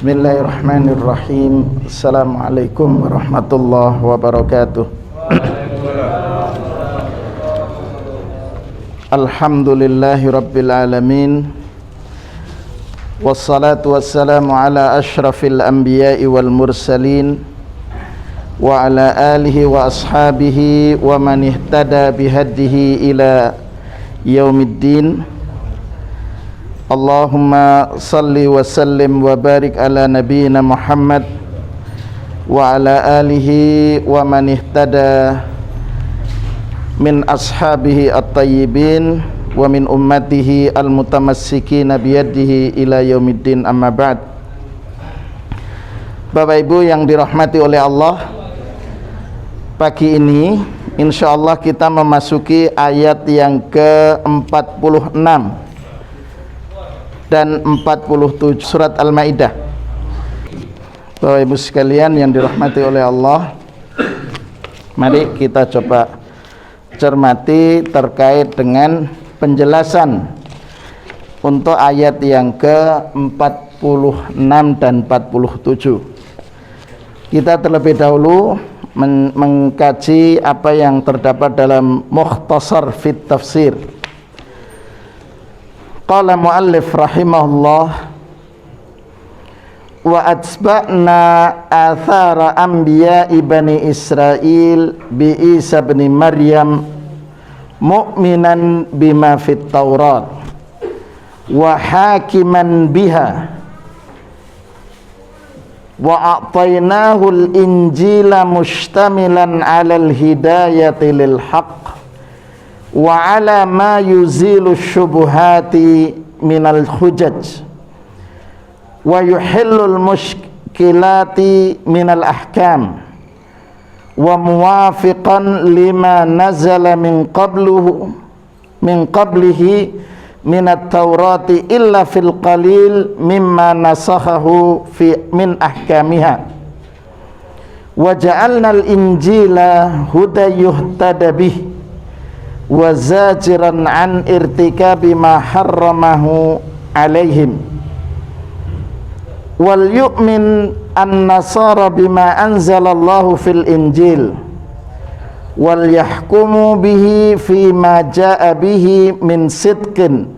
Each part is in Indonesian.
Bismillahirrahmanirrahim. Assalamualaikum warahmatullahi wabarakatuh. Alhamdulillahi rabbil alamin. Wassalatu wassalamu ala ashrafil anbiya'i wal mursalin wa ala alihi wa ashabihi wa man ihtada bihadihi ila yaumiddin. Allahumma salli wa sallim wa barik ala nabiyyina Muhammad wa ala alihi wa man ihtada min ashabihi at-tayyibin wa min ummatihi al-mutamassikina biyadihi ila yaumiddin, amma ba'd. Bapak Ibu yang dirahmati oleh Allah, pagi ini insyaallah kita memasuki ayat yang ke-46 dan 47 surat Al-Maidah. Bapak Ibu sekalian yang dirahmati oleh Allah, mari kita coba cermati terkait dengan penjelasan untuk ayat yang ke-46 dan 47. Kita terlebih dahulu mengkaji apa yang terdapat dalam Mukhtasar fit Tafsir. Qala muallif rahimahullah, wa atba'na athara anbiya'i bani Israel bi Isa bin Maryam mu'minan bima fit Taurat wa hakiman biha wa a'tainahu al-injila mushtamilan 'ala al-hidayati lil haqq wa 'ala ma yuzilu syubuhati minal hujaj wa yuhillul mushkilati minal ahkam wa muwafiqan lima nazala min qablihi minat taurati illa fil qalil mimma nasakhahu fi min ahkamiha wa ja'alnal injila hudan yuhtada bih wa zajiran an irtikabi ma harramahu alaihim wal yu'min an-nasara bima anzalallahu fil injil wal yahkumu bihi fima jaa bihi min sidqin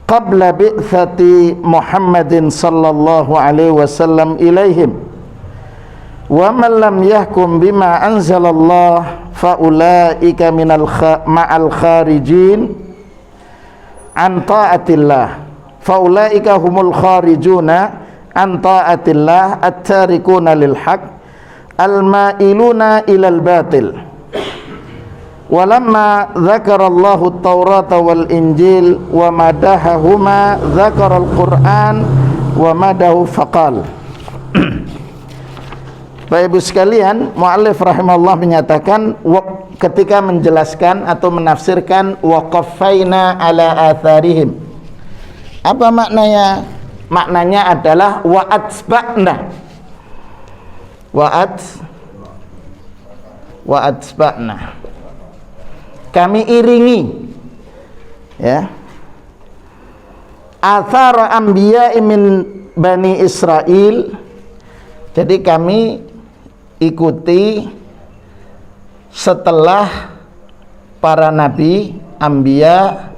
qabla bi'thati Muhammadin sallallahu alaihi wasallam ilaihim wa man lam yahkum bima anzalallah faulaika ma'al kharijin an ta'atillah, faulaika humul kharijuna an ta'atillah at-tarikuna lil haq al-ma'iluna ilal batil. Walamma dzakarallahu at-taurata wal injil wa madahahuma dzakara al-Qur'an wa madahu faqal. Bapak Ibu sekalian, muallif rahimahullah menyatakan ketika menjelaskan atau menafsirkan waqafaina ala atharihim. Apa maknanya? Maknanya adalah wa atba'na, kami iringi, ya, athara anbiya'i min bani Israel. Jadi kami ikuti setelah para nabi anbiya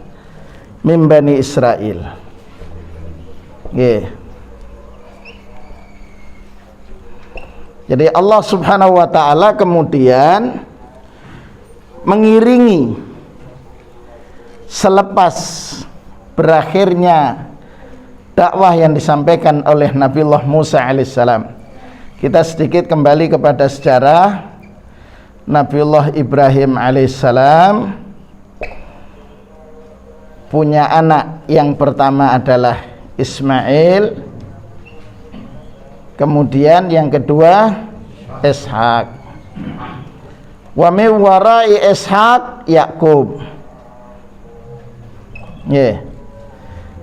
min bani Israel. Jadi Allah Subhanahu wa ta'ala kemudian mengiringi selepas berakhirnya dakwah yang disampaikan oleh Nabiullah Musa alaihissalam. Kita sedikit kembali kepada sejarah Nabiullah Ibrahim alaihissalam. Punya anak yang pertama adalah Ismail, kemudian yang kedua Ishak, wa min warai Ishak Yakub.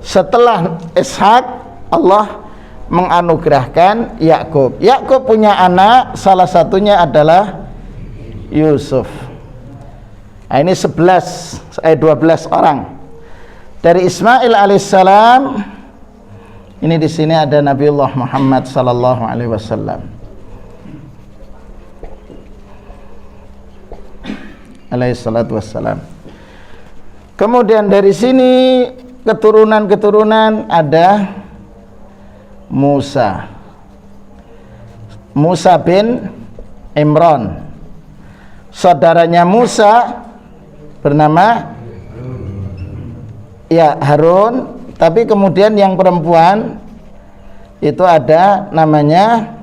Setelah Ishak Allah menganugerahkan Yakub. Yakub punya anak, salah satunya adalah Yusuf. Nah, ini 12 orang. Dari Ismail alaihissalam Ini di sini ada Nabiullah Muhammad sallallahu alaihi wasallam. Alaihi salatu wassalam. Kemudian dari sini keturunan-keturunan ada Musa bin Imran. Saudaranya Musa bernama Harun, tapi kemudian yang perempuan itu ada namanya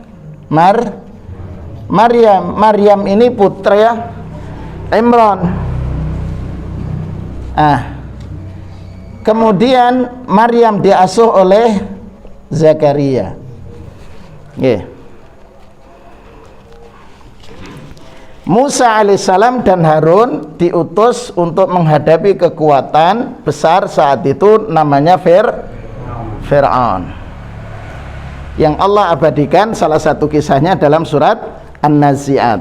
Maryam. Maryam ini putra Imran. Kemudian Maryam diasuh oleh Zakaria. Musa alaihissalam dan Harun diutus untuk menghadapi kekuatan besar saat itu namanya Fir'aun, yang Allah abadikan salah satu kisahnya dalam surat An-Nazi'at.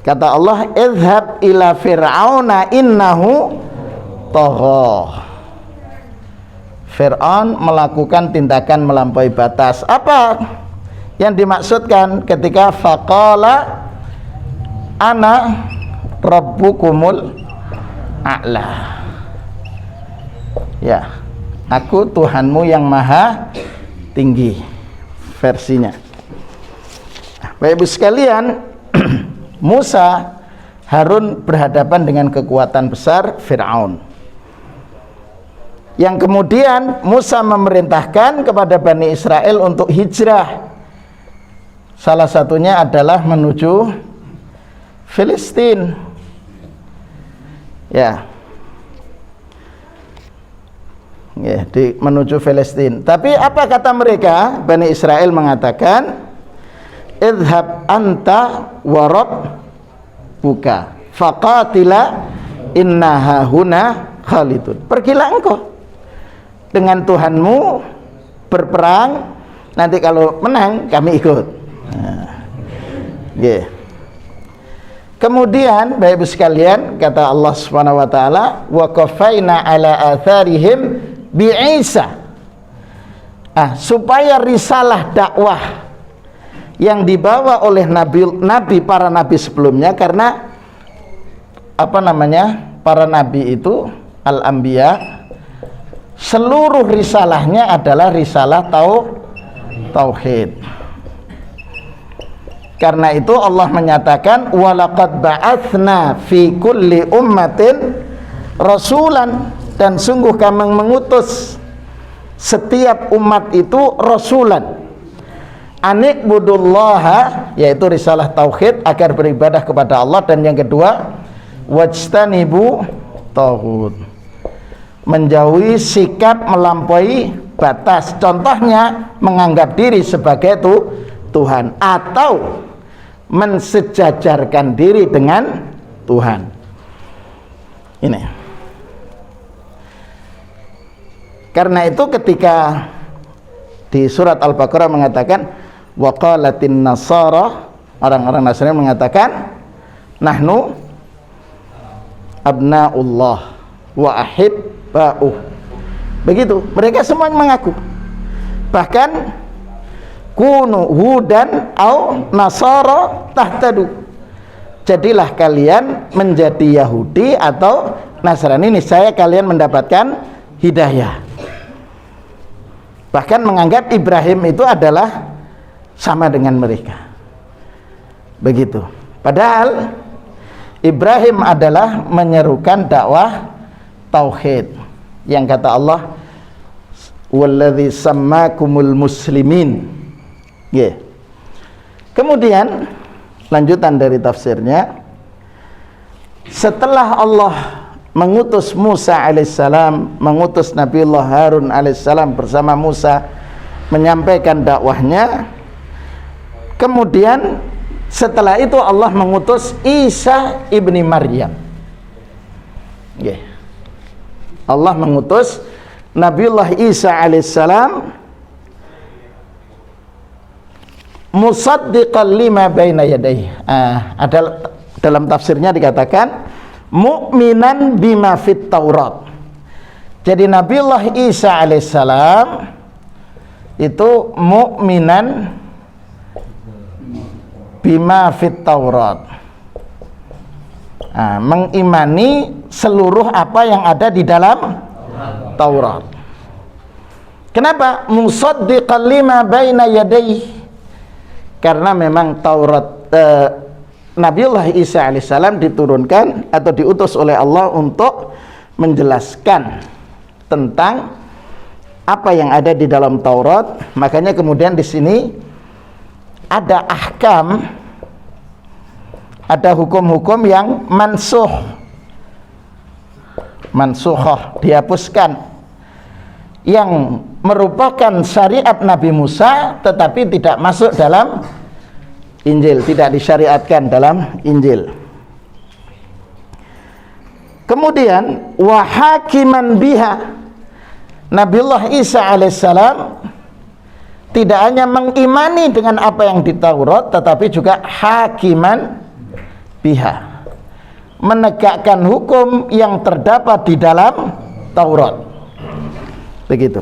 Kata Allah, idhab ila fir'auna innahu tagha. Fir'aun melakukan tindakan melampaui batas. Apa yang dimaksudkan ketika faqala ana rabbukumul a'la? Ya, aku Tuhanmu yang maha tinggi, versinya. Baik Ibu sekalian, Musa, Harun berhadapan dengan kekuatan besar Fir'aun, yang kemudian Musa memerintahkan kepada Bani Israel untuk hijrah. Salah satunya adalah menuju Filistin. Menuju Filistin. Tapi apa kata mereka? Bani Israel mengatakan, idhab anta wa rabbuka faqatila inna hahuna khalidun. Pergilah engkau dengan Tuhanmu berperang, nanti kalau menang kami ikut. Kemudian Bapak Ibu sekalian, kata Allah Subhanahu wa taala, wa qafaina ala atharihim bi Isa. Supaya risalah dakwah yang dibawa oleh para nabi sebelumnya, karena para nabi itu al-anbiya, seluruh risalahnya adalah risalah tauhid. Karena itu Allah menyatakan, walaqad ba'atsna fi kulli ummatin rasulan, dan sungguh kami mengutus setiap umat itu rasulan, anikbudullaha, yaitu risalah tauhid, agar beribadah kepada Allah, dan yang kedua wajtanibu taghut, menjauhi sikap melampaui batas. Contohnya menganggap diri sebagai Tuhan atau mensejajarkan diri dengan Tuhan. Ini. Karena itu ketika di surat Al-Baqarah mengatakan waqalatin nasara, orang-orang Nasrani mengatakan nahnu abnaullah wa ahibba'uh. Begitu, mereka semua mengaku. Bahkan kunu hudan au nasara tahtadu, jadilah kalian menjadi Yahudi atau Nasrani, niscaya kalian mendapatkan hidayah. Bahkan menganggap Ibrahim itu adalah sama dengan mereka. Begitu. Padahal Ibrahim adalah menyerukan dakwah tauhid, yang kata Allah, walladzi sammakumul muslimin. Kemudian lanjutan dari tafsirnya, setelah Allah mengutus Musa alaihissalam, mengutus Nabiullah Harun alaihissalam bersama Musa menyampaikan dakwahnya, kemudian setelah itu Allah mengutus Isa ibni Maryam. Allah mengutus Nabiullah Isa alaihissalam musaddiqan lima baina yadayhi. Ada dalam tafsirnya dikatakan mu'minan bima fit Taurat. Jadi Nabiullah Isa alaihissalam itu mu'minan bima fit Taurat. Nah, mengimani seluruh apa yang ada di dalam Taurat. Kenapa? Musaddiqan lima baina yadayhi. Karena memang Taurat Nabiullah Isa alaihissalam diturunkan atau diutus oleh Allah untuk menjelaskan tentang apa yang ada di dalam Taurat. Makanya kemudian di sini ada ahkam, ada hukum-hukum yang mansukhah, dihapuskan, yang merupakan syariat Nabi Musa tetapi tidak masuk dalam Injil, tidak disyariatkan dalam Injil. Kemudian wahakiman biha, Nabiullah Isa alaihissalam tidak hanya mengimani dengan apa yang di Taurat tetapi juga hakiman biha, menegakkan hukum yang terdapat di dalam Taurat. Begitu.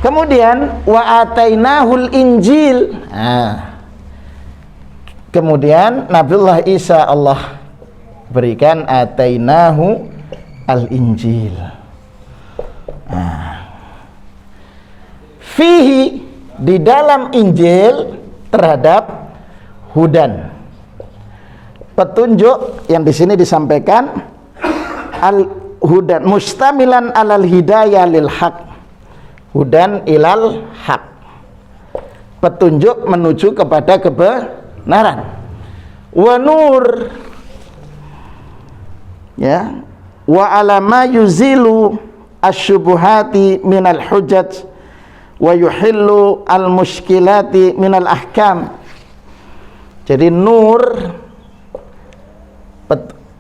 Kemudian wa atainahul Injil. Kemudian Nabiullah Isa Allah berikan atainahu al-Injil. Fihi, di dalam Injil terhadap hudan, petunjuk yang di sini disampaikan al-hudan mustamilan alal hidayah lil haq, hudan ilal haq, petunjuk menuju kepada kebenaran. Wa nur, ya, wa alama yuzilu asyubuhati minal hujjaj wa yuhillu al muskilati minal ahkam. Jadi nur,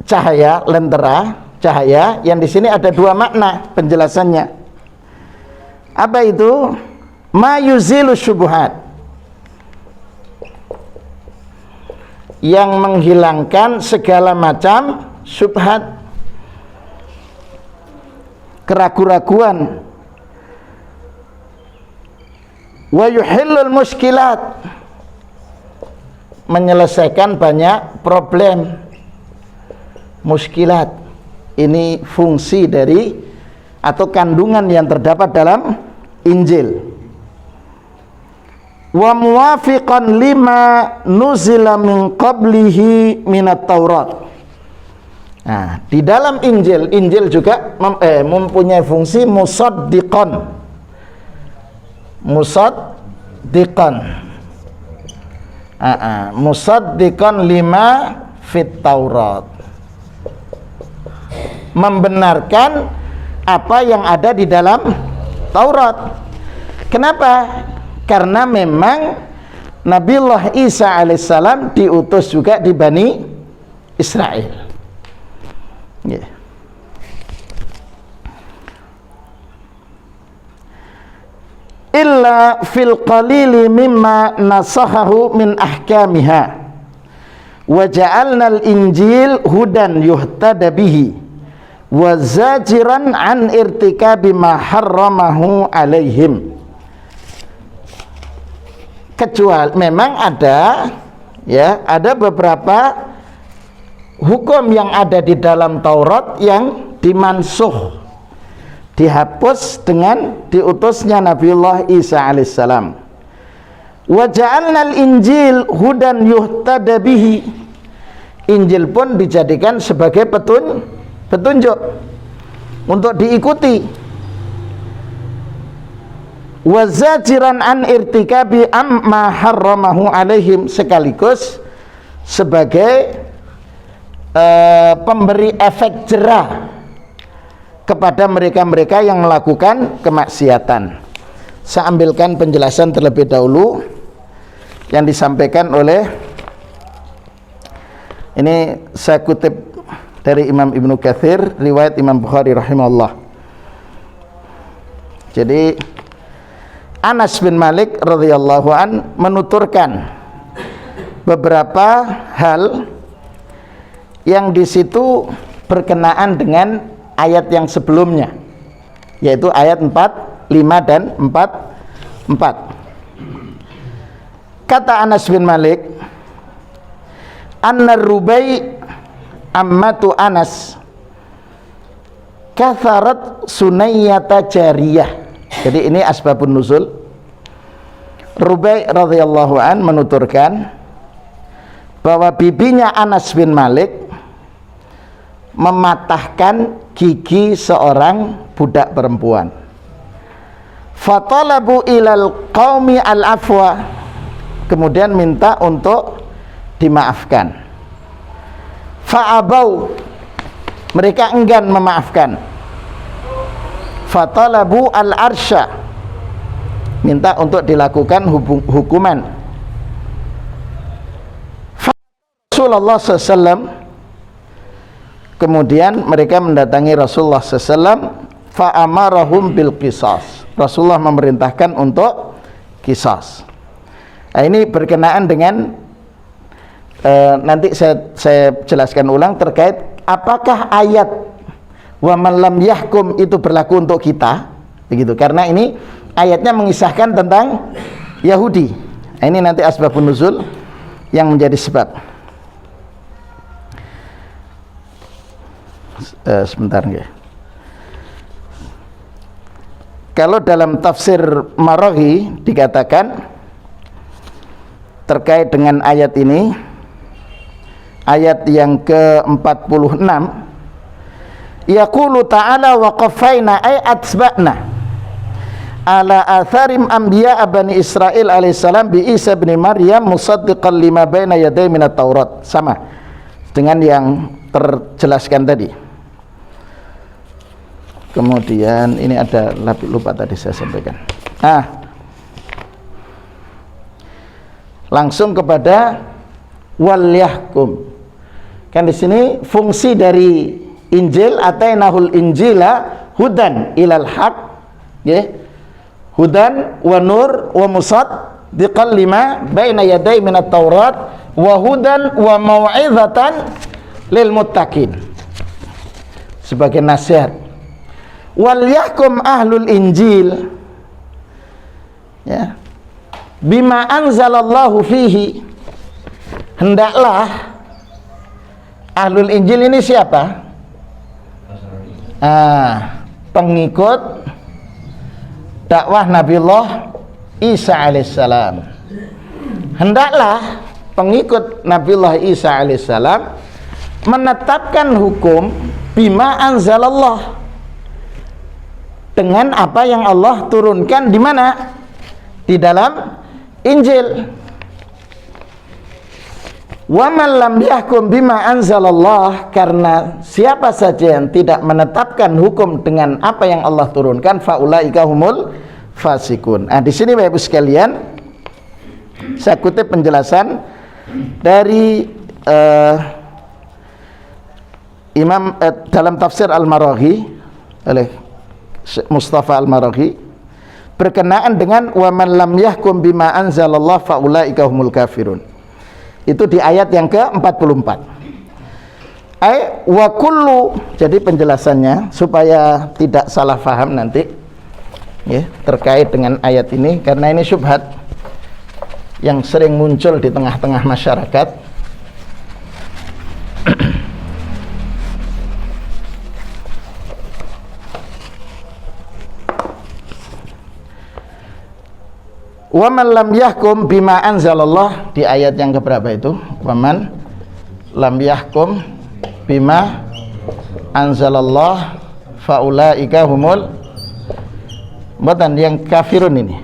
cahaya, lentera, cahaya, yang di sini ada dua makna penjelasannya. Apa itu? Ma yuzilu syubuhat, yang menghilangkan segala macam syubhat, keraguan-raguan. Wa yuhillul muskilat, menyelesaikan banyak problem. Muskilat ini fungsi dari atau kandungan yang terdapat dalam Injil. Wa muwafiqan lima nuzila min qablihi minat Taurat. Nah, di dalam Injil juga mempunyai fungsi musaddiqan. Musaddiqan lima fit Taurat, membenarkan apa yang ada di dalam Taurat. Kenapa? Karena memang Nabiullah Isa alaihissalam diutus juga di Bani Israel. Yeah. Illa fil qalili mimma nasahahu min ahkamiha wa ja'alna al-injil hudan yuhtada bihi wa zajiran an irtikabi ma harramahu alaihim. Kecuali memang ada beberapa hukum yang ada di dalam Taurat yang dimansuh, dihapus dengan diutusnya Nabiullah Isa alaihissalam. Wa ja'alnal Injil hudan yuhtada bihi, Injil pun dijadikan sebagai petunjuk untuk diikuti. Wa zajiran an irtikabi amma harramahu alaihim, sekaligus sebagai pemberi efek jerah kepada mereka-mereka yang melakukan kemaksiatan. Saya ambilkan penjelasan terlebih dahulu yang disampaikan oleh, ini saya kutip dari Imam Ibnu Katsir, riwayat Imam Bukhari rahimahullah. Jadi Anas bin Malik radhiyallahu an menuturkan beberapa hal yang di situ berkenaan dengan ayat yang sebelumnya, yaitu ayat 4 5 dan 4. Kata Anas bin Malik, Anna Rubai ammatu Anas katharat sunayyata jariyah. Jadi ini asbabun nuzul. Rubai radhiyallahu an menuturkan bahwa bibinya Anas bin Malik mematahkan gigi seorang budak perempuan. Fatalabu ilal qaumi al-afwa, kemudian minta untuk dimaafkan. Fa'abau, mereka enggan memaafkan. Fatalabu al-arsya, minta untuk dilakukan hukuman. Rasulullah SAW, kemudian mereka mendatangi Rasulullah SAW. Fa'amarahum bil qisas, Rasulullah memerintahkan untuk qisas. Nah, ini berkenaan dengan nanti saya jelaskan ulang terkait apakah ayat wa man lam yahkum itu berlaku untuk kita, begitu, karena ini ayatnya mengisahkan tentang Yahudi. Nah, ini nanti asbabun nuzul yang menjadi sebab. Sebentar ya. Kalau dalam tafsir Maraghi dikatakan terkait dengan ayat ini, ayat yang ke-46, yaqulu ta'ala wa qaffayna ay atsba'na ala atharim anbiya bani Israil alaihissalam bi Isa bin Maryam musaddiqan lima baina yaday minat Taurat, sama dengan yang terjelaskan tadi. Kemudian ini ada, lupa tadi saya sampaikan. Langsung kepada wal yahkum. Kan di sini fungsi dari Injil, atainahul injila hudan ilal haq, ya. Hudan wa nur wa musaddiqan lima baina yaday minat Taurat wa hudan wa mau'izatan lil muttaqin, sebagai nasihat. Wal yahkum ahlul injil, ya, bima anzalallahu fihi, hendaklah ahlul injil ini siapa? Pengikut dakwah Nabiullah Isa alaihissalam. Hendaklah pengikut Nabiullah Isa alaihissalam menetapkan hukum bima anzalallah, dengan apa yang Allah turunkan di mana? Di dalam Injil. Wa man lam yahkum bima anzalallah, karena siapa saja yang tidak menetapkan hukum dengan apa yang Allah turunkan, faulaika humul fasikun. Di sini Bapak Ibu sekalian, saya kutip penjelasan dari Imam dalam tafsir Al-Maraghi oleh Mustafa Al-Maraghi berkenaan dengan wa man lam yahkum bima anzalallah faulaika humul kafirun. Itu di ayat yang ke-44. Wa kullu, jadi penjelasannya supaya tidak salah faham nanti, ya, terkait dengan ayat ini, karena ini syubhat yang sering muncul di tengah-tengah masyarakat. Wa man lam yahkum bima anzalallah, di ayat yang keberapa itu? Wa man lam yahkum bima anzalallah faulaika humul, mboten yang kafirun ini.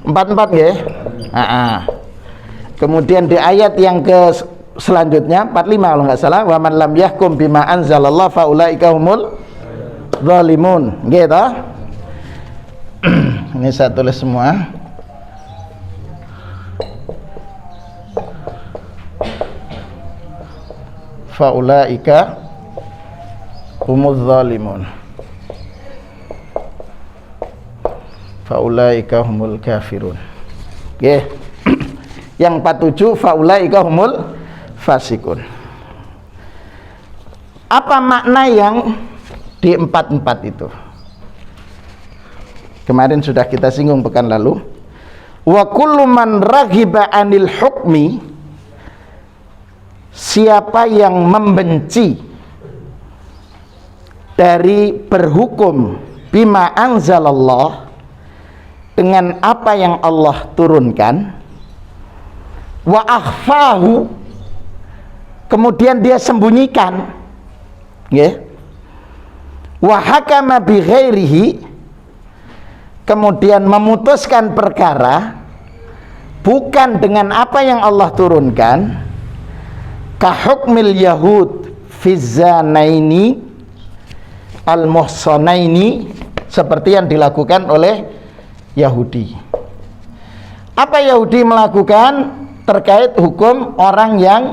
44 nggih? Kemudian di ayat yang ke selanjutnya 45 kalau enggak salah, wa man lam yahkum bima anzalallah faulaika humul zalimun, nggih ta? Ini saya tulis semua. Faulaika humuz zalimun, faulaika humul kafirun. Oke. Yang 47 faulaika humul fasikun. Apa makna yang di 44 itu? Kemarin sudah kita singgung pekan lalu. Wa kullu man raghiba 'anil hukmi, siapa yang membenci dari berhukum bima anzalallah, dengan apa yang Allah turunkan, wa akhfahu, kemudian dia sembunyikan, nggih, wa hakama bi ghairihi, kemudian memutuskan perkara bukan dengan apa yang Allah turunkan, ka hukmil yahud fi zanaini al-muhsanaini, seperti yang dilakukan oleh Yahudi. Apa Yahudi melakukan terkait hukum orang yang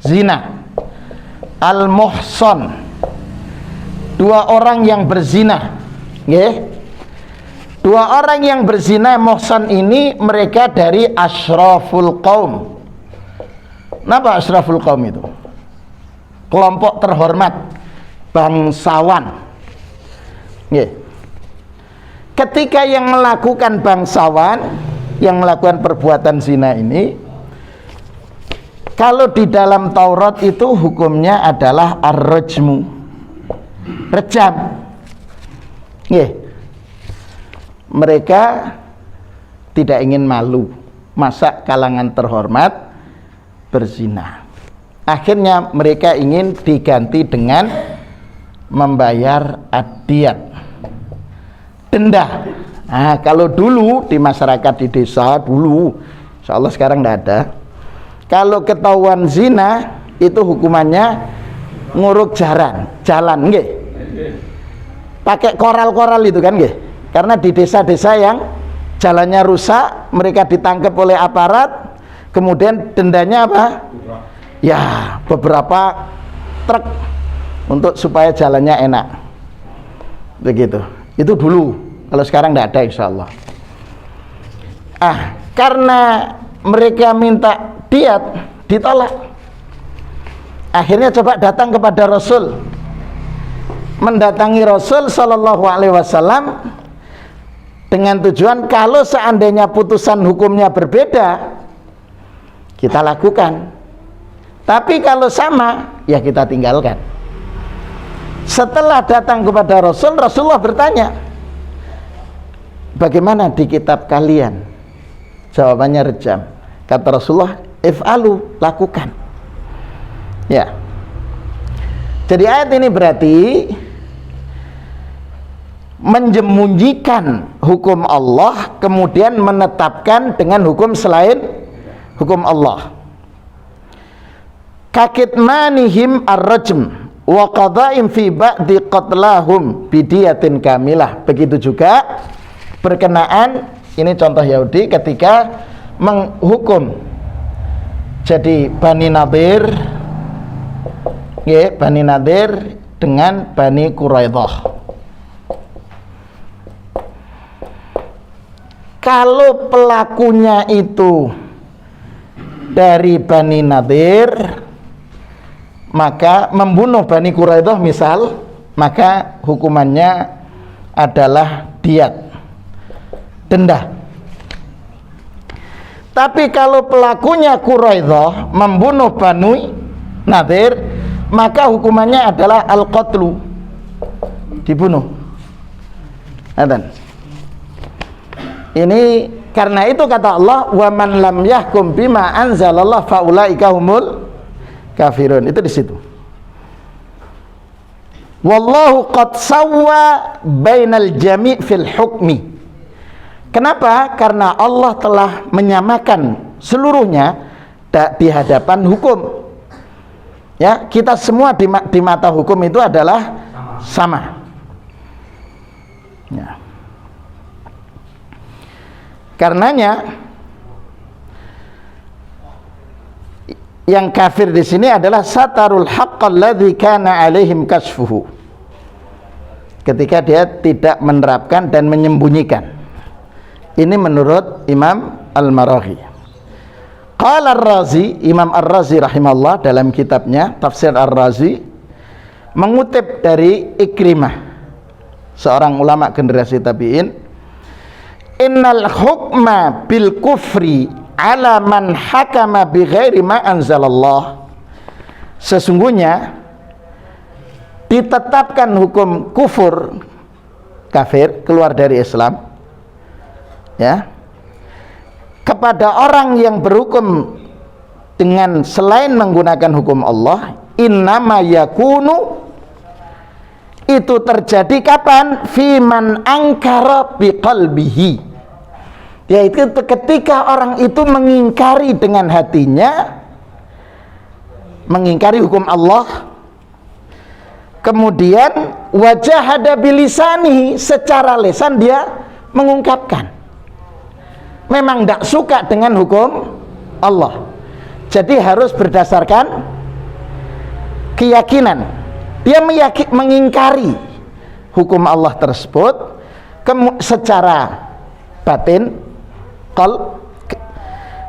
zina? Al-muhsan, dua orang yang berzina, nggih. Dua orang yang berzina muhsan ini mereka dari asyraful qaum. Kenapa asyraful qaum itu? Kelompok terhormat, bangsawan. Nggih. Ketika yang melakukan bangsawan, yang melakukan perbuatan zina ini, kalau di dalam Taurat itu hukumnya adalah ar-rajmu, rejam. Nggih. Mereka tidak ingin malu, masa kalangan terhormat berzina. Akhirnya mereka ingin diganti dengan membayar adyat, denda. Nah, kalau dulu di masyarakat di desa dulu, insya Allah sekarang tidak ada, kalau ketahuan zina itu hukumannya nguruk jalan, nggih. Pakai koral-koral itu kan, nggih. Karena di desa-desa yang jalannya rusak, mereka ditangkap oleh aparat, kemudian dendanya apa? Ya, beberapa truk untuk supaya jalannya enak. Begitu. Itu dulu. Kalau sekarang tidak ada, insya Allah. Karena mereka minta diat, ditolak. Akhirnya coba datang kepada Rasul, mendatangi Rasul Shallallahu Alaihi Wasallam dengan tujuan kalau seandainya putusan hukumnya berbeda, kita lakukan. Tapi kalau sama, ya kita tinggalkan. Setelah datang kepada Rasul, Rasulullah bertanya, bagaimana di kitab kalian? Jawabannya rejam. Kata Rasulullah, if'alu, lakukan. Ya. Jadi ayat ini berarti menjemunyikan hukum Allah, kemudian menetapkan dengan hukum selain hukum Allah. Kakitmanihim ar-rajm wa qada'im fi ba'di qatlahum bidiyatin kamilah. Begitu juga berkenaan, ini contoh Yahudi ketika menghukum jadi Bani Nadir, ya, Bani Nadir dengan Bani Quraidah. Kalau pelakunya itu dari Bani Nadir, maka membunuh Bani Quraidah misal, maka hukumannya adalah diat, denda. Tapi kalau pelakunya Quraidah membunuh Bani Nadir, maka hukumannya adalah al-qatlu, dibunuh. Ini karena itu kata Allah, wa man lam yahkum bima anzalallah faulaika humul kafirun. Itu di situ. Wallahu qad sawwa bainal jami' fil hukmi. Kenapa? Karena Allah telah menyamakan seluruhnya di hadapan hukum. Ya, kita semua di mata hukum itu adalah sama. Ya. Karenanya yang kafir di sini adalah satarul haqqal ladzi kana alaihim kasfuhu. Ketika dia tidak menerapkan dan menyembunyikan. Ini menurut Imam Al-Maraghi. Qala Ar-Razi, Imam Ar-Razi rahimahullah dalam kitabnya Tafsir Ar-Razi mengutip dari Ikrimah, seorang ulama generasi tabi'in, innal hukma bil kufri ala man hakama bi ghairi ma anzalallah, sesungguhnya ditetapkan hukum kufur, kafir, keluar dari Islam, ya, kepada orang yang berhukum dengan selain menggunakan hukum Allah, innama yakunu, itu terjadi kapan? Fiman angkara biqalbihi, yaitu ketika orang itu mengingkari dengan hatinya, mengingkari hukum Allah, kemudian wajahada bilisanihi, secara lisan dia mengungkapkan memang tidak suka dengan hukum Allah. Jadi harus berdasarkan keyakinan, dia mengingkari hukum Allah tersebut secara batin,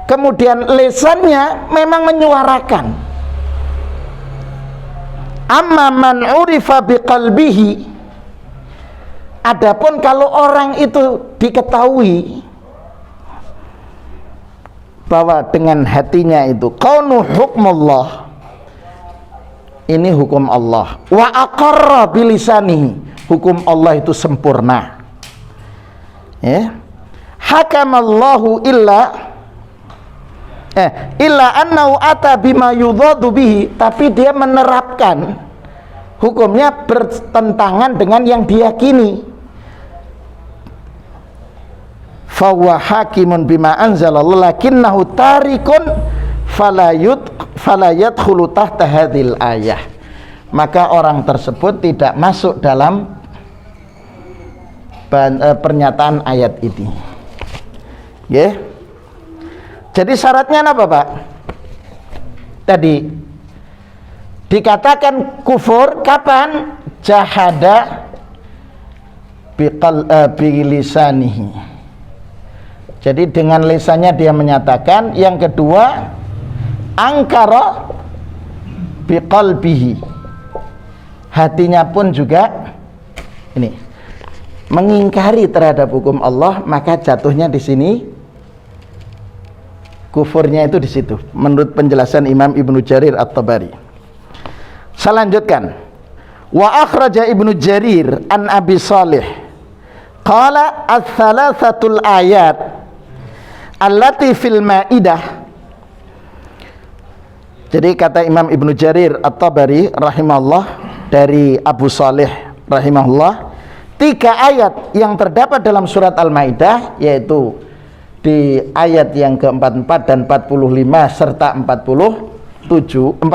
kemudian lisannya memang menyuarakan. Amma man urifa biqalbihi, adapun kalau orang itu diketahui bahwa dengan hatinya itu kaunu hukmullah, ini hukum Allah, wa aqarra bilisanihi, hukum Allah itu sempurna, ya, hakamallahu illa annahu ata bima yudhadu bihi, tapi dia menerapkan hukumnya bertentangan dengan yang diyakini. Fahuwa hakimun bima anzalallah lakinnahu tarikun fala yadkhulu tahta hadhil ayah, maka orang tersebut tidak masuk dalam pernyataan ayat ini, ya. Jadi syaratnya apa, Pak? Tadi dikatakan kufur kapan? Jahada bilisanihi, jadi dengan lisannya dia menyatakan. Yang kedua, angkara biqalbihi, hatinya pun juga ini mengingkari terhadap hukum Allah, maka jatuhnya di sini, kufurnya itu di situ menurut penjelasan Imam Ibnu Jarir At-Tabari. Saya lanjutkan. Wa akhraja Ibnu Jarir an Abi Salih qala ats-tsalatsatul ayat allati fil Maidah. Jadi kata Imam Ibnu Jarir At-Tabari rahimahullah dari Abu Salih rahimahullah, 3 ayat yang terdapat dalam surat Al-Maidah, yaitu di ayat yang ke-44 dan 45 serta 46,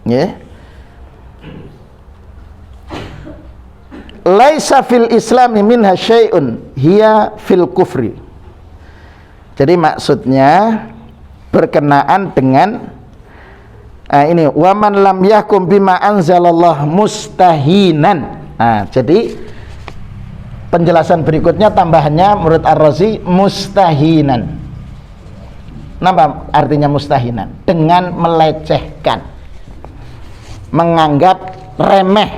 ya. Laisa fil islami minha syai'un hiya fil kufri. Jadi maksudnya berkenaan dengan ini waman lam yahkum bima anzalallah mustahinan. Jadi penjelasan berikutnya tambahannya menurut Ar-Razi mustahinan. Apa artinya mustahinan? Dengan melecehkan, menganggap remeh,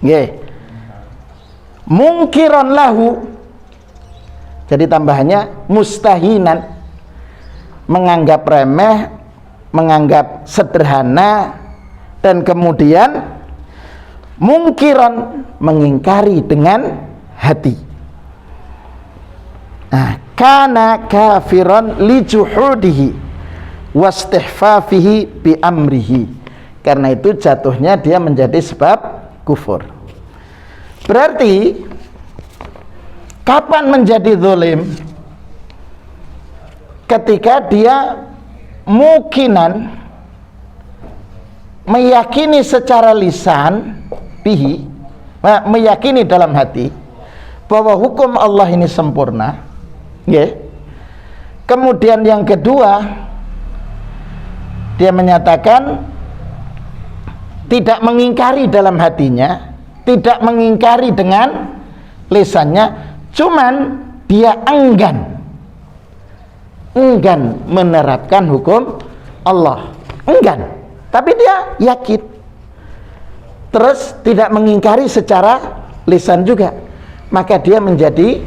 nggih. Mungkiron lahu, jadi tambahannya mustahinan, menganggap remeh, menganggap sederhana, dan kemudian mungkiron, mengingkari dengan hati. Kana kafiran li juhudihi wastihfafihi bi amrihi, karena itu jatuhnya dia menjadi sebab kufur. Berarti kapan menjadi zalim? Ketika dia mukinan, meyakini secara lisan, bihi, meyakini dalam hati bahwa hukum Allah ini sempurna, ya. Kemudian yang kedua, dia menyatakan tidak mengingkari dalam hatinya, tidak mengingkari dengan lisannya, cuman dia enggan menerapkan hukum Allah, enggan, tapi dia yakin, terus tidak mengingkari secara lisan juga, maka dia menjadi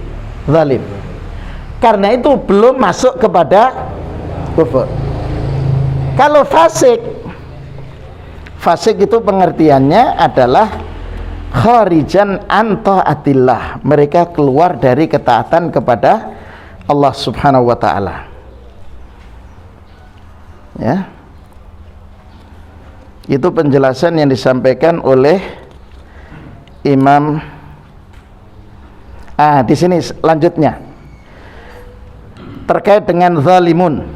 zalim. Karena itu belum masuk kepada kufur. Kalau fasik itu pengertiannya adalah kharijan an taatillah, mereka keluar dari ketaatan kepada Allah Subhanahu wa taala. Ya. Itu penjelasan yang disampaikan oleh Imam. Di sini lanjutnya terkait dengan zalimun.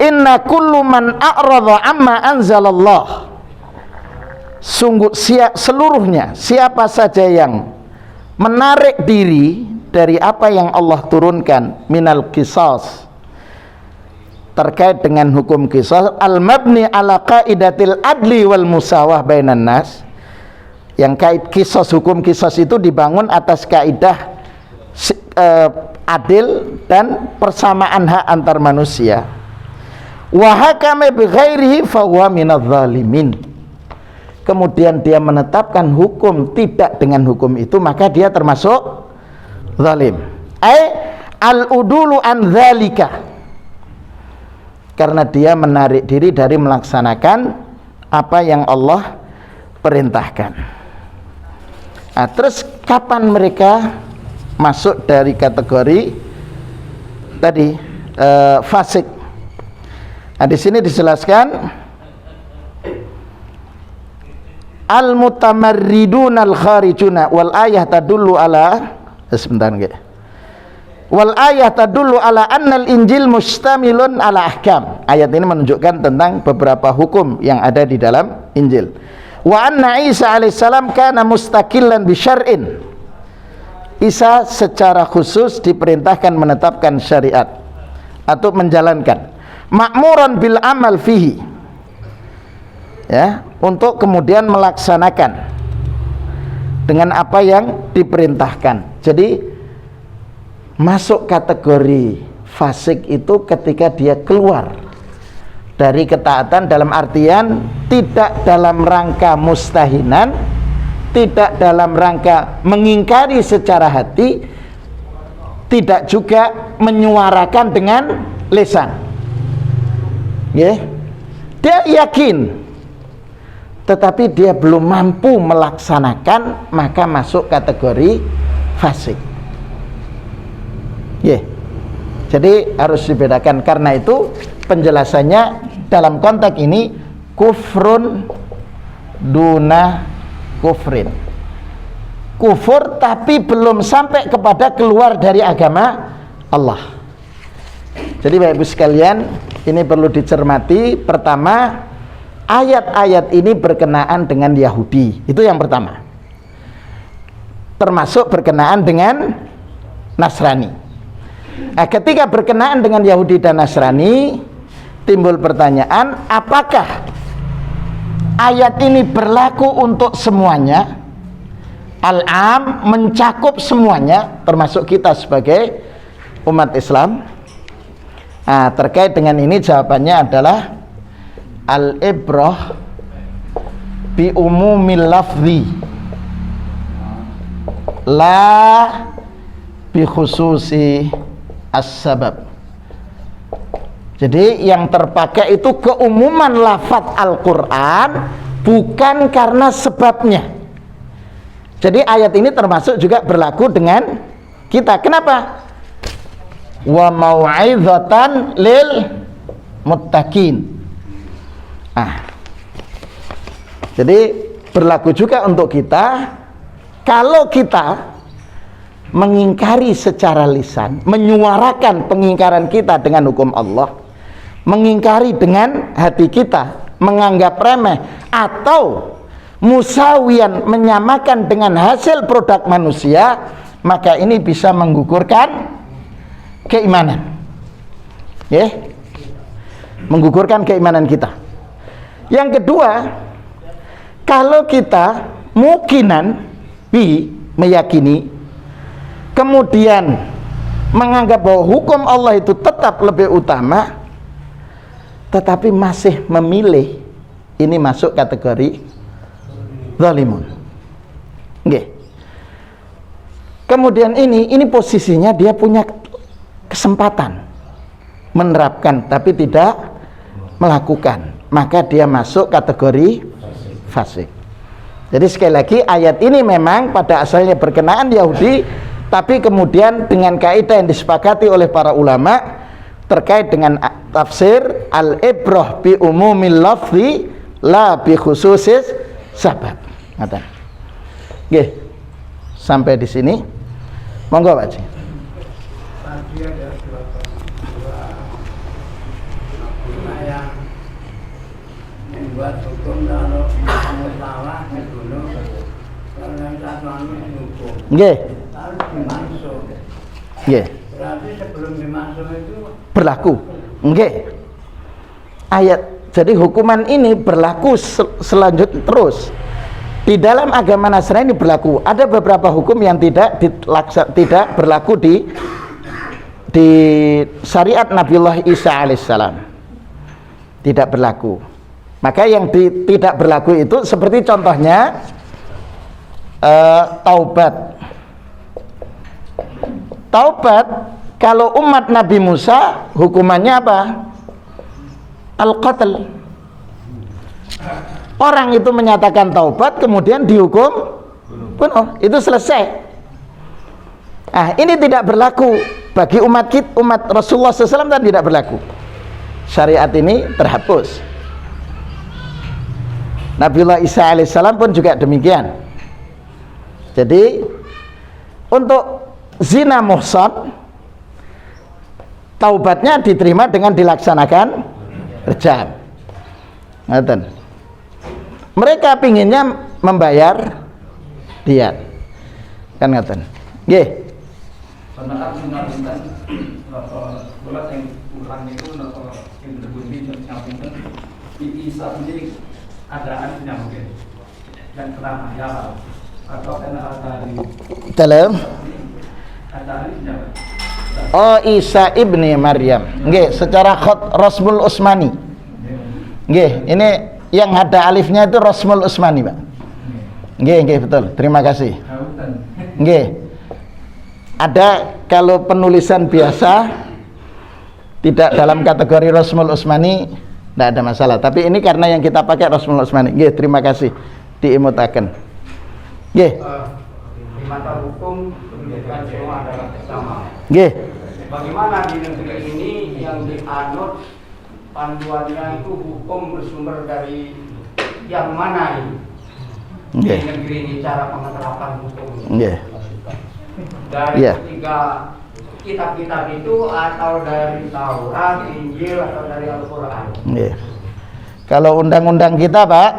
Inna kullu man a'radha amma anzalallah. Sungguh seluruhnya siapa saja yang menarik diri dari apa yang Allah turunkan minal qisas, terkait dengan hukum qisas al-mabni ala qaidatil adli wal musawah bainan nas, yang kait qisas, hukum qisas itu dibangun atas kaidah adil dan persamaan hak antar manusia. Wa hakama bi ghairihi fa huwa minadz zalimin. Kemudian dia menetapkan hukum tidak dengan hukum itu, maka dia termasuk zalim. Al-udulu an dzalika, karena dia menarik diri dari melaksanakan apa yang Allah perintahkan. Terus kapan mereka masuk dari kategori tadi fasik? Di sini dijelaskan al-mutamarridun al-kharijuna wal ayah tadullu ala wal ayah tadullu ala annal injil mustamilun ala ahkam. Ayat ini menunjukkan tentang beberapa hukum yang ada di dalam Injil. Wa anna Isa alaihissalam kana mustaqillan bi syar'in. Isa secara khusus diperintahkan menetapkan syariat atau menjalankan, ma'muran bil amal fihi, ya, untuk kemudian melaksanakan dengan apa yang diperintahkan. Jadi masuk kategori fasik itu ketika dia keluar dari ketaatan, dalam artian tidak dalam rangka mustahinan, tidak dalam rangka mengingkari secara hati, tidak juga menyuarakan dengan lisan. Dia yakin tetapi dia belum mampu melaksanakan, maka masuk kategori fasik. Jadi harus dibedakan. Karena itu penjelasannya dalam konteks ini kufrun duna kufrin, kufur tapi belum sampai kepada keluar dari agama Allah. Jadi Bapak Ibu sekalian, ini perlu dicermati. Pertama, ayat-ayat ini berkenaan dengan Yahudi, itu yang pertama, termasuk berkenaan dengan Nasrani. Ketika berkenaan dengan Yahudi dan Nasrani, timbul pertanyaan, apakah ayat ini berlaku untuk semuanya? Al-am, mencakup semuanya, termasuk kita sebagai umat Islam. Terkait dengan ini jawabannya adalah al-ibrah bi umumil lafzi la bi khususi as-sabab. Jadi yang terpakai itu keumuman lafaz Al-Quran, bukan karena sebabnya. Jadi ayat ini termasuk juga berlaku dengan kita. Kenapa? Wa mau'izatan lil muttaqin. Jadi berlaku juga untuk kita. Kalau kita mengingkari secara lisan, menyuarakan pengingkaran kita dengan hukum Allah, mengingkari dengan hati kita, menganggap remeh, atau musawian, menyamakan dengan hasil produk manusia, maka ini bisa menggugurkan keimanan, menggugurkan keimanan kita. Yang kedua, kalau kita mukinan meyakini, kemudian menganggap bahwa hukum Allah itu tetap lebih utama, tetapi masih memilih, ini masuk kategori zalimun. Kemudian ini posisinya dia punya kesempatan menerapkan tapi tidak melakukan, maka dia masuk kategori fasik. Jadi sekali lagi ayat ini memang pada asalnya berkenaan Yahudi, tapi kemudian dengan kaidah yang disepakati oleh para ulama terkait dengan tafsir al-ibrah bi umumil lafzi la bi khususis sabab. Ngoten. Nggih. Sampai di sini. Monggo Pak Haji. Tadi ada dua yang membuat hukum kalau kamu salah dibunuh, kalau yang satu dihukum. Nggih. Lalu dimasuk. Nggih. Berarti sebelum dimasuk itu Berlaku. Nggih. Ayat. Jadi hukuman ini berlaku selanjutnya terus. Di dalam agama Nasrani berlaku. Ada beberapa hukum yang tidak berlaku di syariat Nabiullah Isa alaihissalam. Tidak berlaku. Maka yang tidak berlaku itu seperti contohnya taubat. Taubat kalau umat Nabi Musa hukumannya apa? Al-qatl. Orang itu menyatakan taubat kemudian dihukum bunuh, itu selesai. Nah, ini tidak berlaku bagi umat Rasulullah SAW, dan tidak berlaku. Syariat ini terhapus. Nabiullah Isa alaihissalam pun juga demikian. Jadi untuk zina muhsan taubatnya diterima dengan dilaksanakan rejam. Ngoten. Mereka pinginnya membayar diat, kan ngaten. Nggih. Sebenarnya sinarkan bola yang kurang itu yang berbunyi sampingkan di Isa sendiri adaannya mungkin dan kenapa ya atau karena ada di Dalam adaannya. Oh, Isa ibni Maryam. Nggih, secara Rasmul Utsmani. Nggih, ini yang ada alifnya itu Rasmul Utsmani, Pak. Nggih, betul. Terima kasih. Nggih. Ada kalau penulisan biasa tidak dalam kategori Rasmul Utsmani tidak ada masalah. Tapi ini karena yang kita pakai Rasmul Utsmani. Nggih, terima kasih. Diimutaken. Nggih. di mata hukum pendidikan semua adalah sama. Nggih. Bagaimana di negeri ini yang dianut panduannya itu hukum bersumber dari yang mana ini? Di negeri ini cara pengeterapan hukum. Dari ketiga kitab-kitab itu atau dari Taurat, Injil atau dari Al-Quran? Kalau undang-undang kita, Pak,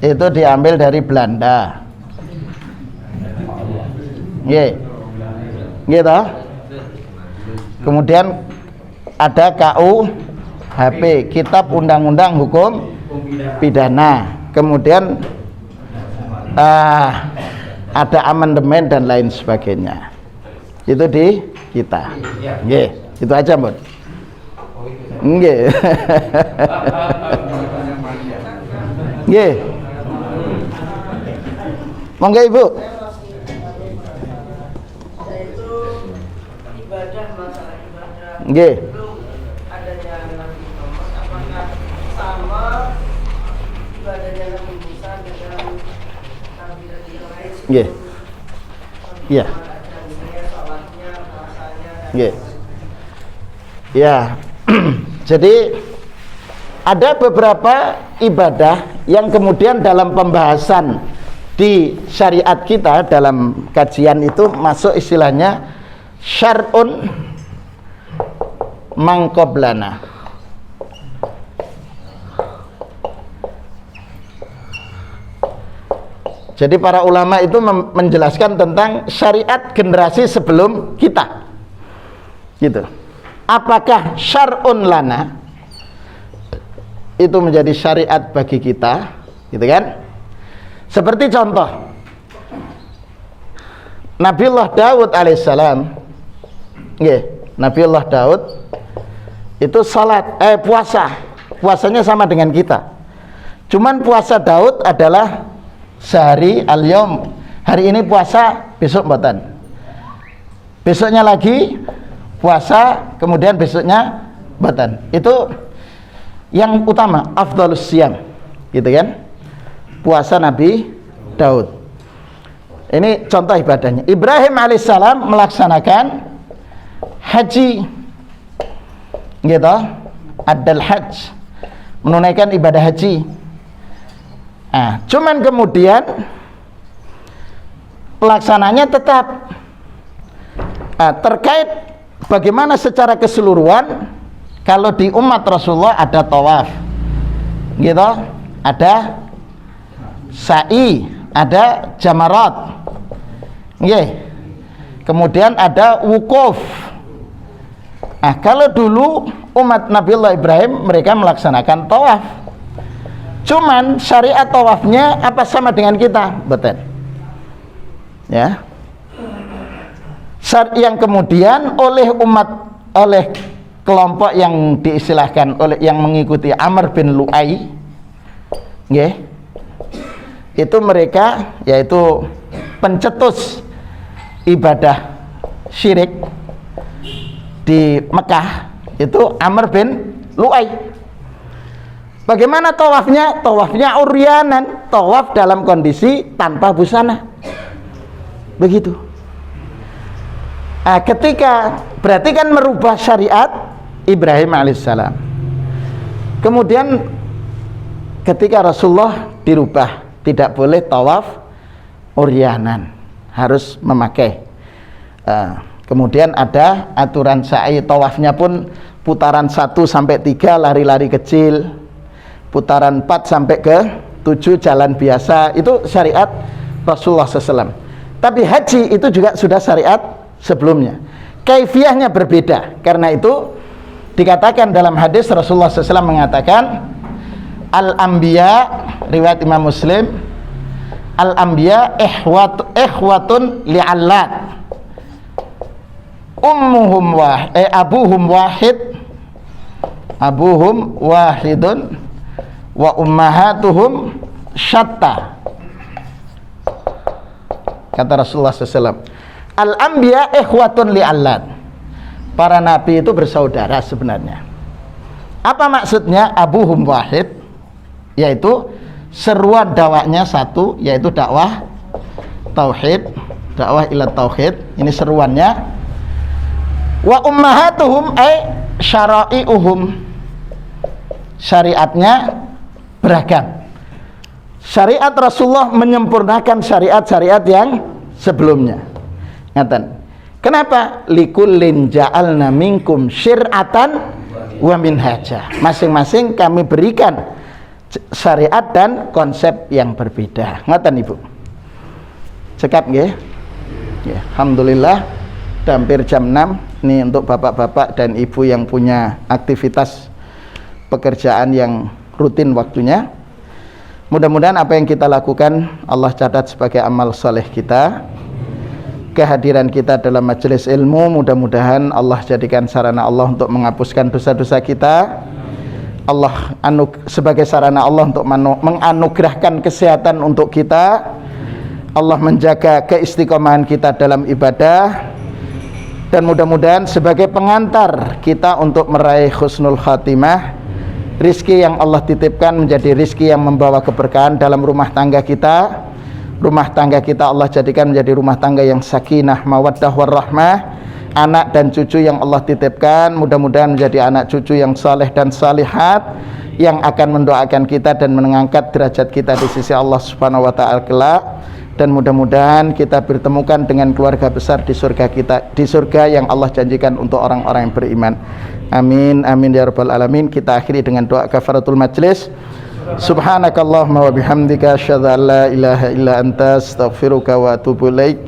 itu diambil dari Belanda. Gitu. Kemudian ada KUHP, Kitab Undang-Undang Hukum Pidana. Kemudian ada amandemen dan lain sebagainya. Itu di kita. Itu aja, Mbak. Nggih. Nggih. Monggo, Ibu. Yaitu ibadah, masalah ibadah. Nggih. Belum adanya Nabi Muhammad, apakah sama ibadahnya Nabi Musa dengan Nabi yang lain? Nggih. Iya. Salatnya, puasanya. Nggih. Ya. Jadi ada beberapa ibadah yang kemudian dalam pembahasan di syariat kita dalam kajian itu masuk istilahnya syar'un mangqablana. Jadi para ulama itu menjelaskan tentang syariat generasi sebelum kita. Gitu. Apakah syar'un lana itu menjadi syariat bagi kita, gitu kan? Seperti contoh Nabiullah Daud alaihissalam. Nabiullah Daud itu puasanya sama dengan kita. Cuman puasa Daud adalah sehari al-yaum. Hari ini puasa, besok mboten. besoknya lagi puasa, kemudian besoknya batan. Itu yang utama, afdhalus siyam, gitu kan? Puasa Nabi Daud. Ini contoh ibadahnya. Ibrahim alaihissalam melaksanakan haji, gitu, adal hajj, menunaikan ibadah haji. Nah, cuman kemudian pelaksananya tetap terkait bagaimana secara keseluruhan. Kalau di umat Rasulullah ada tawaf, gitu, ada sa'i, ada jamarat, kemudian ada wukuf. Nah, kalau dulu umat Nabiullah Ibrahim mereka melaksanakan tawaf, cuman syariat tawafnya apa sama dengan kita, betul ya. Yang kemudian oleh kelompok yang diistilahkan oleh yang mengikuti Amr bin Lu'ay, itu mereka yaitu pencetus ibadah syirik di Mekah, itu Amr bin Lu'ay. Bagaimana tawafnya? Tawafnya uryanan, tawaf dalam kondisi tanpa busana, begitu. Nah, ketika berarti kan merubah syariat Ibrahim alaihissalam. Kemudian ketika Rasulullah dirubah, tidak boleh tawaf uryanan, harus memakai. Kemudian ada aturan sa'i, tawafnya pun putaran 1 sampai 3 lari-lari kecil, putaran 4 sampai ke 7 jalan biasa. Itu syariat Rasulullah SAW. Tapi haji itu juga sudah syariat sebelumnya. Kaifiyahnya berbeda. Karena itu dikatakan dalam hadis Rasulullah SAW mengatakan, al-anbiya, riwayat Imam Muslim, al-anbiya ikhwatun li'allat, abuhum wahidun wa ummahatuhum syatta. Kata Rasulullah SAW, al-anbiya ikhwatun li'allat, para nabi itu bersaudara sebenarnya. Apa maksudnya abuhum wahid? Yaitu seruan dakwahnya satu, yaitu dakwah tauhid, dakwah ila tauhid, ini seruannya. Wa ummahatuhum syara'i'uhum, syariatnya beragam. Syariat Rasulullah menyempurnakan syariat-syariat yang sebelumnya. Ngaten. Kenapa? Likullin ja'alna minkum syir'atan wa minhaja. Masing-masing kami berikan syariat dan konsep yang berbeda. Ngaten Ibu. Cekap nggih? Ya, alhamdulillah hampir jam 6. Ini untuk bapak-bapak dan ibu yang punya aktivitas pekerjaan yang rutin waktunya. Mudah-mudahan apa yang kita lakukan Allah catat sebagai amal soleh kita. Kehadiran kita dalam majelis ilmu mudah-mudahan Allah jadikan sarana Allah untuk menghapuskan dosa-dosa kita. Allah sebagai sarana Allah untuk menganugerahkan kesehatan untuk kita. Allah menjaga keistiqomahan kita dalam ibadah. Dan mudah-mudahan sebagai pengantar kita untuk meraih husnul khatimah, rizki yang Allah titipkan menjadi rizki yang membawa keberkahan dalam rumah tangga kita. Rumah tangga kita Allah jadikan menjadi rumah tangga yang sakinah, mawaddah, warahmah. Anak dan cucu yang Allah titipkan mudah-mudahan menjadi anak cucu yang saleh dan salihat, yang akan mendoakan kita dan mengangkat derajat kita di sisi Allah Subhanahu wa taala kelak. Dan mudah-mudahan kita bertemukan dengan keluarga besar di surga kita, di surga yang Allah janjikan untuk orang-orang yang beriman. Amin, amin ya rabbal alamin. Kita akhiri dengan doa kafaratul majlis. Subhanakallahumma wa bihamdika asyhadu an la ilaha illa anta astaghfiruka wa atubu ilaik.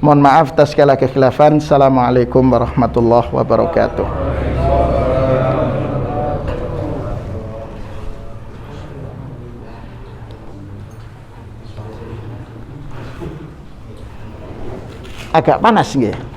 Mohon maaf atas segala kekhilafan. Assalamualaikum warahmatullahi wabarakatuh. Agak panas nggih.